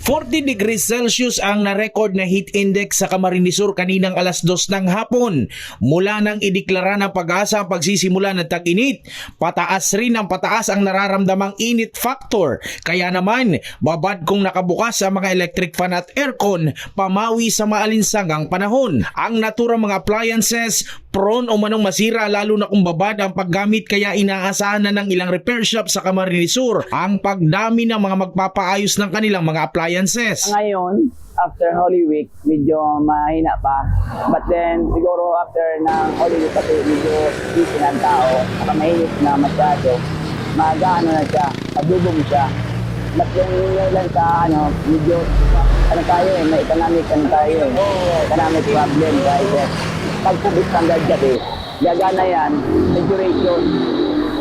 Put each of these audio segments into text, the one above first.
40 degrees Celsius ang na-record na heat index sa Camarines Sur kaninang alas 2 ng hapon. Mula nang ideklara ng Pag-asa ang pagsisimula ng tag-init, pataas rin ang nararamdamang init factor. Kaya naman, babad kung nakabukas ang mga electric fan at aircon, pamawi sa maalinsangang panahon. Ang naturang mga appliances, prone o manong masira lalo na kung babad ang paggamit, kaya inaasahan na ng ilang repair shop sa Camarines Sur ang pagdami ng mga magpapaayos ng kanilang mga appliances. Ngayon, after Holy Week, medyo mahina pa. But then, siguro after ng Holy Week kasi medyo busy na ang tao, saka mainit na masyado, magaano na siya, madubog siya. But then, yun lang sa medyo, tayo may economic economic problem, right? Pag public standard kasi, gagana yan, may duration.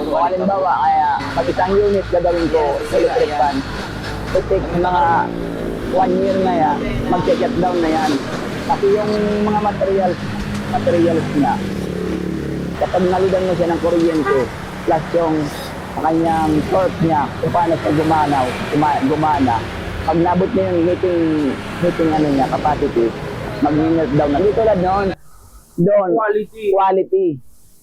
Kung halimbawa, kaya pag isang unit gagawin ko electric fan, it takes mga 1 year na yan, mag-shut down na yan. Kasi yung mga materials niya, kapag nalidan mo siya ng kuryente, plus yung kanyang torque niya, kung paano siya gumana, pag nabot niya yung heating niya, capacity, mag-melt down na. Dito lang doon, quality.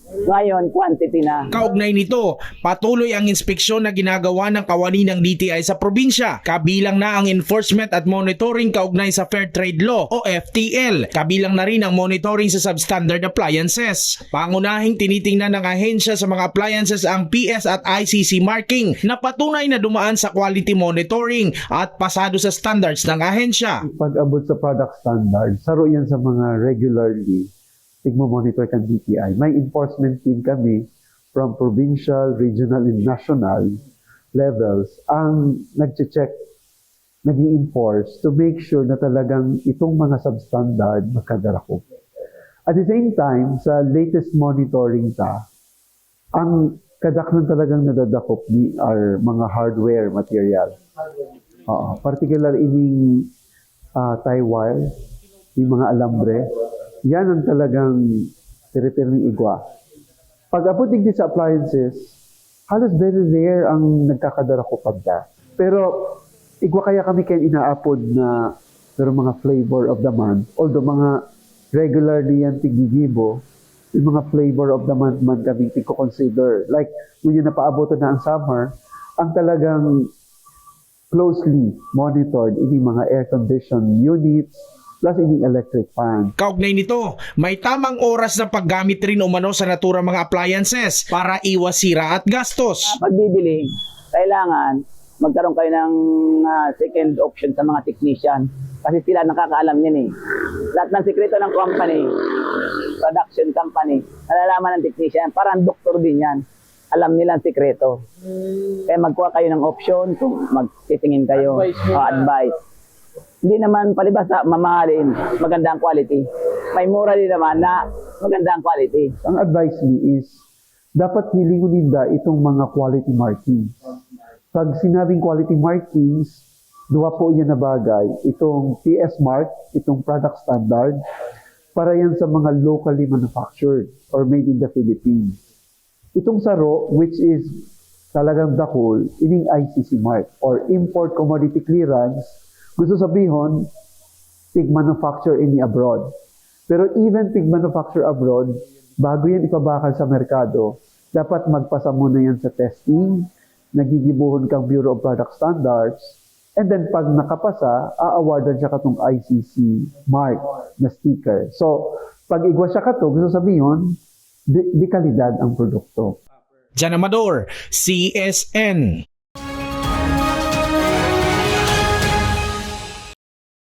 Ngayon, quantity na. Kaugnay nito, patuloy ang inspeksyon na ginagawa ng kawani ng DTI sa probinsya. Kabilang na ang enforcement at monitoring kaugnay sa Fair Trade Law o FTL. Kabilang na rin ang monitoring sa substandard appliances. Pangunahing tinitingnan ng ahensya sa mga appliances ang PS at ICC marking na patunay na dumaan sa quality monitoring at pasado sa standards ng ahensya. Pag-abot sa product standard, saro yan sa mga regularly tigmo-monitor kan DTI. May enforcement team kami from provincial, regional, and national levels ang nag-check, nag-i-enforce to make sure na talagang itong mga substandard makadarako. At the same time, sa latest monitoring ang kadaknan talagang nadadakop ni our mga hardware material. Particular ining tie wire, yung mga alambre, yan ang talagang repair ng igwa. Pag-abot din sa appliances, halos very rare ang nagkakadara ko pagda. Pero igwa kaya kami kayo inaapod na pero mga flavor of the month. Although mga regularly yan tigigibo, yung mga flavor of the month man kami consider. Like, when yun napaabotan na ang summer, ang talagang closely monitored ini mga air-conditioned units, plus ining electric fan. Kaugnay nito, may tamang oras na paggamit rin umano sa naturang mga appliances para iwas sira at gastos. Pagbibili, kailangan magkaroon kayo ng second option sa mga technician kasi sila nakakaalam yan eh. Lahat ng sekreto ng company, production company, nalalaman ng technician, parang doktor din yan. Alam nila ang sekreto. Kaya magkuha kayo ng option kung magtitingin kayo, advice. Hindi naman palibasa mamahalin, magandang quality. May mura din naman na magandang quality. Ang advice me is, dapat hilingon nila itong mga quality markings. Pag sinabing quality markings, dua po yan na bagay. Itong PS mark, itong product standard, para yan sa mga locally manufactured or made in the Philippines. Itong saro, which is talagang dakol, ining ICC mark or import commodity clearance, gusto sabihin, pig-manufacture ini abroad. Pero even pig-manufacture abroad, bago yan ipabakal sa merkado, dapat magpasa muna yan sa testing, nagigibuhon kang Bureau of Product Standards, and then pag nakapasa, a-awardan siya katong ICC mark na sticker. So, pag igwa siya kato, gusto sabihin, di kalidad ang produkto. Jan Amador, CSN.